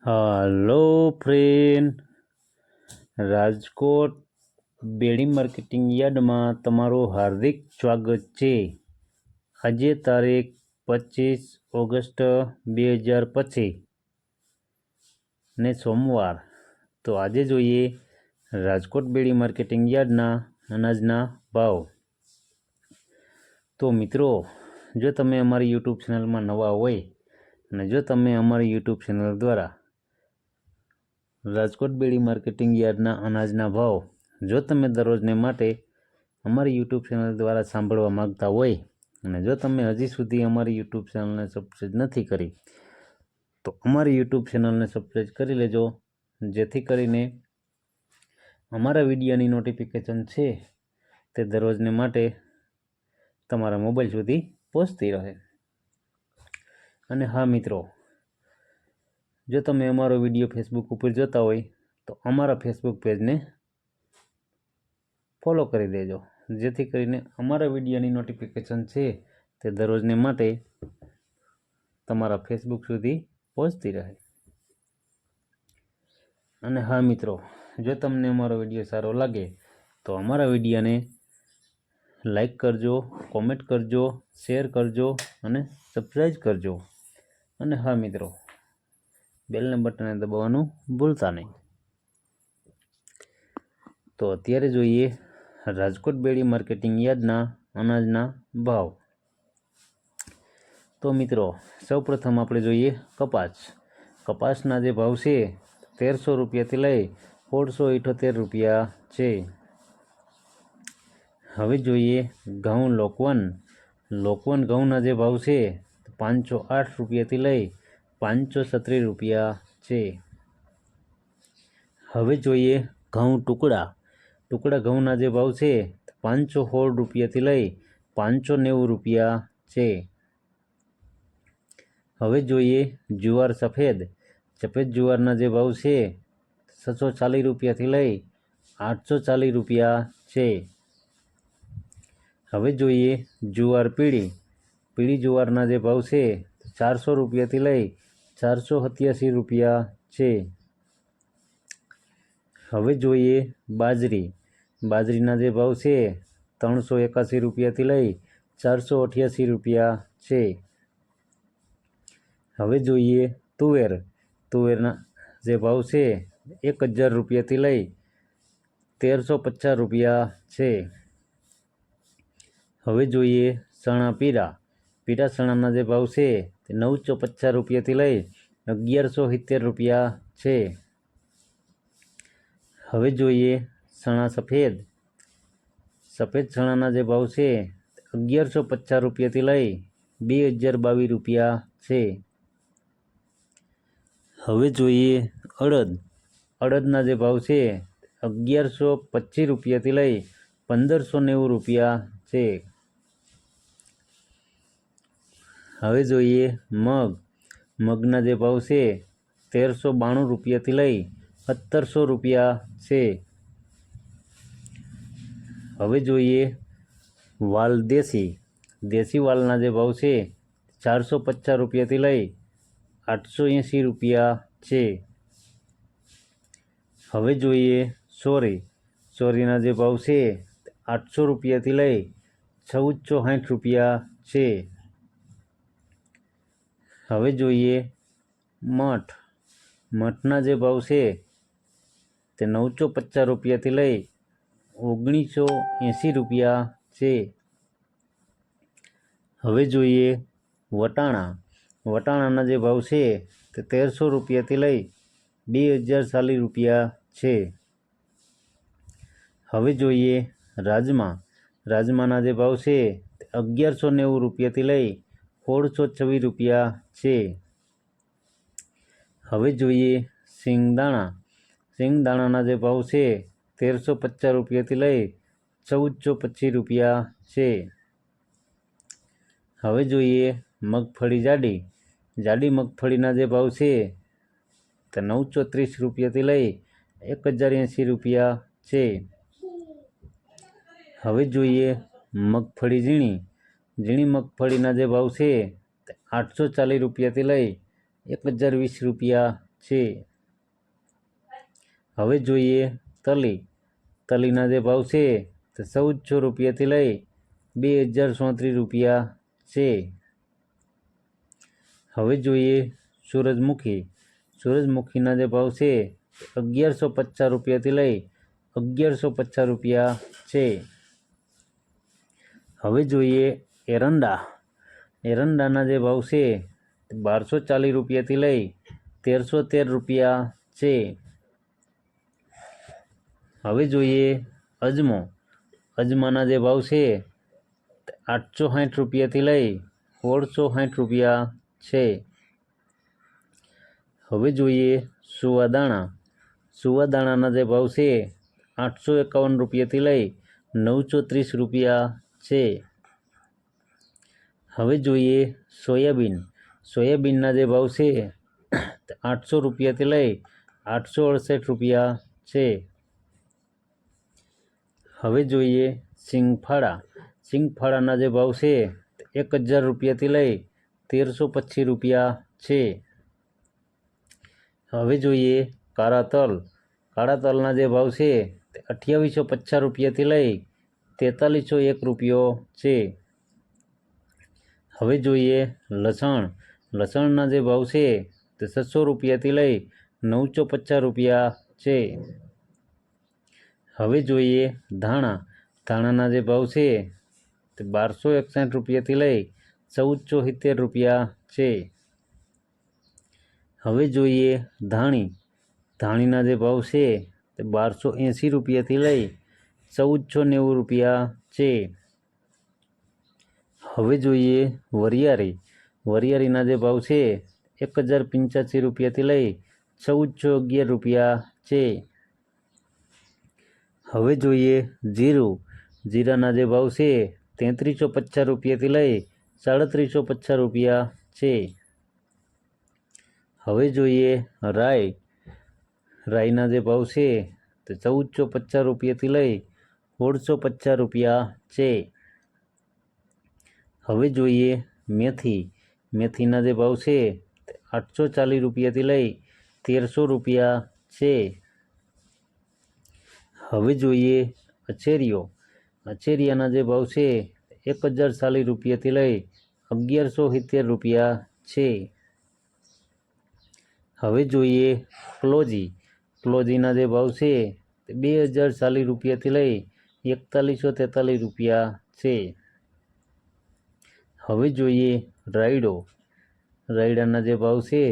Hello friend, Rajkot બેડી marketing યાર્ડમાં તમારું હાર્દિક સ્વાગત છે। આજે તારીખ 25 ઓગસ્ટ 2025 ને સોમવાર। તો આજે જોઈએ રાજકોટ બેડી માર્કેટિંગ યાર્ડના અનાજના ભાવ। તો મિત્રો, જો તમે અમારી યુટ્યુબ ચેનલમાં નવા હોય અને જો તમે અમારી યુટ્યુબ ચેનલ દ્વારા રાજકોટ બેડી માર્કેટિંગ યાર્ડના અનાજના ભાવ જો તમે દરરોજને માટે અમારી યુટ્યુબ ચેનલ દ્વારા સાંભળવા માગતા હોય અને જો તમે હજી સુધી અમારી યુટ્યુબ ચેનલને સબસ્ક્રાઈબ નથી કરી તો અમારી યુટ્યુબ ચેનલને સબસ્ક્રાઈબ કરી લેજો, જેથી કરીને અમારા વિડીયોની નોટિફિકેશન છે તે દરરોજને માટે તમારા મોબાઈલ સુધી પહોંચતી રહે। અને હા મિત્રો, જો તમે અમારો વિડીયો ફેસબુક ઉપર જોતા હોય તો અમારા ફેસબુક પેજને ફોલો કરી દેજો, જેથી કરીને અમારા વિડીયોની નોટિફિકેશન છે તે દરરોજને માટે તમારા ફેસબુક સુધી પહોંચતી રહે। અને હા મિત્રો, જો તમને અમારો વિડીયો સારો લાગે તો અમારા વિડીયોને લાઈક કરજો, કોમેન્ટ કરજો, શેર કરજો અને સબસ્ક્રાઈબ કરજો। અને હા મિત્રો, બેલના બટનને દબાવવાનું ભૂલતા નહીં। તો અત્યારે જોઈએ રાજકોટ બેડી માર્કેટિંગ યાર્ડના અનાજના ભાવ। તો મિત્રો, સૌપ્રથમ આપણે જોઈએ કપાસ। કપાસના જે ભાવ છે 1300 રૂપિયાથી લઈ 1678 રૂપિયા છે। હવે જોઈએ ઘઉં લોકવન। લોકવન ઘઉંના જે ભાવ છે 508 રૂપિયાથી લઈ 536 રૂપિયા છે। હવે જોઈએ ઘઉં ટુકડા। ટુકડા ઘઉંના જે ભાવ છે 516 રૂપિયાથી લઈ 590 રૂપિયા છે। હવે જોઈએ જુવાર સફેદ। સફેદ જુવારના જે ભાવ છે 640 રૂપિયાથી લઈ 840 રૂપિયા છે। હવે જોઈએ જુવાર પીળી। પીળી જુવારના જે ભાવ છે 400 રૂપિયાથી લઈ 487 રૂપિયા છે। હવે જોઈએ બાજરી। બાજરીના જે ભાવ છે 381 રૂપિયાથી લઈ 488 રૂપિયા છે। હવે જોઈએ તુવેર। તુવેરના જે ભાવ છે 1000 રૂપિયાથી લઈ 1350 રૂપિયા છે। હવે જોઈએ ચણા પીળા। પીળા ચણાના જે ભાવ છે 950 રૂપિયાથી લઈ 1170 રૂપિયા છે। હવે જોઈએ ચણા સફેદ। સફેદ ચણાના જે ભાવ છે 1150 રૂપિયાથી લઈ 2022 રૂપિયા છે। હવે જોઈએ અડદ। અડદના જે ભાવ છે 1125 રૂપિયાથી લઈ 1590 રૂપિયા છે। હવે જોઈએ મગ। મગના જે ભાવ છે 1392 રૂપિયાથી લઈ 1700 રૂપિયા છે। હવે જોઈએ વાલ દેશી। દેશી વાલના જે ભાવ છે 450 રૂપિયાથી લઈ 880 રૂપિયા છે। હવે જોઈએ ચોરી। ચોરીના જે ભાવ છે 800 રૂપિયાથી લઈ 1460 રૂપિયા છે। હવે જોઈએ મઠ। મઠના જે ભાવ છે તે 950 રૂપિયાથી લઈ 1980 રૂપિયા છે। હવે જોઈએ વટાણા। વટાણાના જે ભાવ છે તે 1300 રૂપિયાથી લઈ 2040 રૂપિયા છે। હવે જોઈએ રાજમા। રાજમાના જે ભાવ છે તે 1190 રૂપિયાથી લઈ 1626 રૂપિયા છે। હવે જોઈએ સિંગદાણા। સિંગદાણાના જે ભાવ છે 1350 રૂપિયાથી લઈ 1425 રૂપિયા છે। હવે જોઈએ મગફળી જાડી। જાડી મગફળીના જે ભાવ છે તે 930 રૂપિયાથી લઈ 1080 રૂપિયા છે। હવે જોઈએ મગફળી ઝીણી। ઝીણી મગફળીના જે ભાવ છે તે 840 રૂપિયાથી લઈ 1020 રૂપિયા છે। હવે જોઈએ તલી। તલીના જે ભાવ છે તે 1400 રૂપિયાથી લઈ 2037 રૂપિયા છે। હવે જોઈએ સૂરજમુખી। સૂરજમુખીના જે ભાવ છે 1150 રૂપિયાથી લઈ 1150 રૂપિયા છે। હવે જોઈએ એરંડા। એરંડાના જે ભાવ છે 1240 રૂપિયાથી લઈ 1313 રૂપિયા છે। હવે જોઈએ અજમો। અજમાના જે ભાવ છે 860 રૂપિયાથી લઈ 1660 રૂપિયા છે। હવે જોઈએ સુવાદાણા। સુવાદાણાના જે ભાવ છે 851 રૂપિયાથી લઈ 930 રૂપિયા છે। હવે જોઈએ સોયાબીન। સોયાબીનના જે ભાવ છે 800 રૂપિયાથી લઈ 868 રૂપિયા છે। હવે જોઈએ સિંગફાળા। સિંગફાળાના જે ભાવ છે 1000 રૂપિયાથી લઈ 1325 રૂપિયા છે। હવે જોઈએ કાળા તલ। કાળા તલના જે ભાવ છે 2850 રૂપિયાથી લઈ 4301 રૂપિયો છે। હવે જોઈએ લસણ। લસણના જે ભાવ છે તે 600 રૂપિયાથી લઈ 950 રૂપિયા છે। હવે જોઈએ ધાણા। ધાણાના જે ભાવ છે તે 1261 રૂપિયાથી લઈ 1470 રૂપિયા છે। હવે જોઈએ ધાણી। ધાણીના જે ભાવ છે તે 1280 રૂપિયાથી લઈ 1490 રૂપિયા છે। હવે જોઈએ વરિયાળી। વરિયાળીના જે ભાવ છે 1085 રૂપિયાથી લઈ 1411 રૂપિયા છે। હવે જોઈએ જીરું। જીરાના જે ભાવ છે 3350 રૂપિયાથી લઈ 3750 રૂપિયા છે। હવે જોઈએ રાઈ। રાઈના જે ભાવ છે તે 1450 રૂપિયાથી લઈ 1650 રૂપિયા છે। હવે જોઈએ મેથી। મેથીના જે ભાવ છે તે 840 રૂપિયાથી લઈ 1300 રૂપિયા છે। હવે જોઈએ અચેરીઓ। અચેરિયાના જે ભાવ છે 1040 રૂપિયાથી લઈ 1170 રૂપિયા છે। હવે જોઈએ ક્લોજી। ક્લોજીના જે ભાવ છે તે 2040 રૂપિયાથી લઈ 4143 રૂપિયા છે। હવે જોઈએ રાયડો। રાયડાના જે ભાવ છે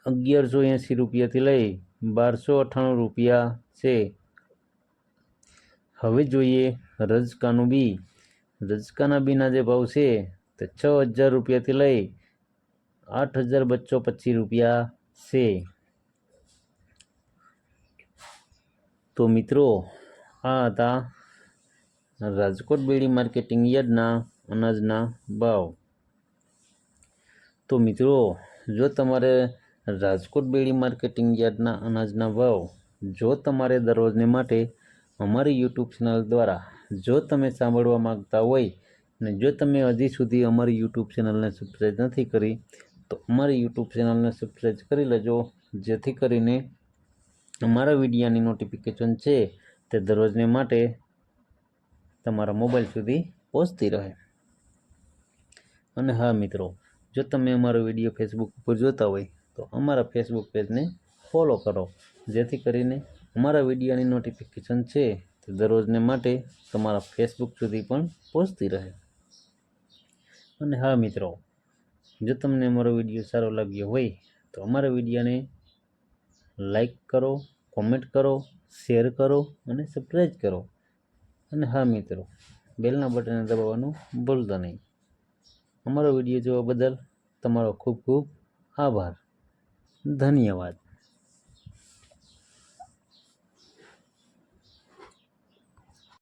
1180 રૂપિયાથી લઈ 1298 રૂપિયા છે। હવે જોઈએ રજકાનું બી। રજકાના બીના જે ભાવ છે તે 6000 રૂપિયાથી લઈ 8225 રૂપિયા છે। તો મિત્રો આ હતા રાજકોટ બેડી માર્કેટિંગ યાર્ડના અનાજના ભાવ। તો મિત્રો જો તમારે રાજકોટ બેડી માર્કેટિંગ યાર્ડના અનાજના ભાવ જો તમારે દરરોજને માટે અમારી યુટ્યુબ ચેનલ દ્વારા જો તમે સાંભળવા માગતા હોય અને જો તમે હજી સુધી અમારી યુટ્યુબ ચેનલને સબસ્ક્રાઈબ નથી કરી તો અમારી યુટ્યુબ ચેનલને સબસ્ક્રાઈબ કરી લેજો, જેથી કરીને અમારા વિડીયાની નોટિફિકેશન છે તે દરરોજને માટે તમારા મોબાઈલ સુધી પહોંચતી રહે। અને હા મિત્રો, જો તમે અમારો વિડીયો ફેસબુક ઉપર જોતા હોય તો અમારા ફેસબુક પેજને ફોલો કરો, જેથી કરીને અમારા વિડીયાની નોટિફિકેશન છે તે દરરોજને માટે તમારા ફેસબુક સુધી પણ પહોંચતી રહે। અને હા મિત્રો, જો તમને અમારો વિડીયો સારો લાગ્યો હોય તો અમારા વિડીયાને લાઈક કરો, કોમેન્ટ કરો, શેર કરો અને સબસ્ક્રાઈબ કરો। અને હા મિત્રો, બેલના બટનને દબાવવાનું ભૂલતા નહીં। અમારો વિડીયો જોવા બદલ તમારો ખૂબ ખૂબ આભાર। ધન્યવાદ।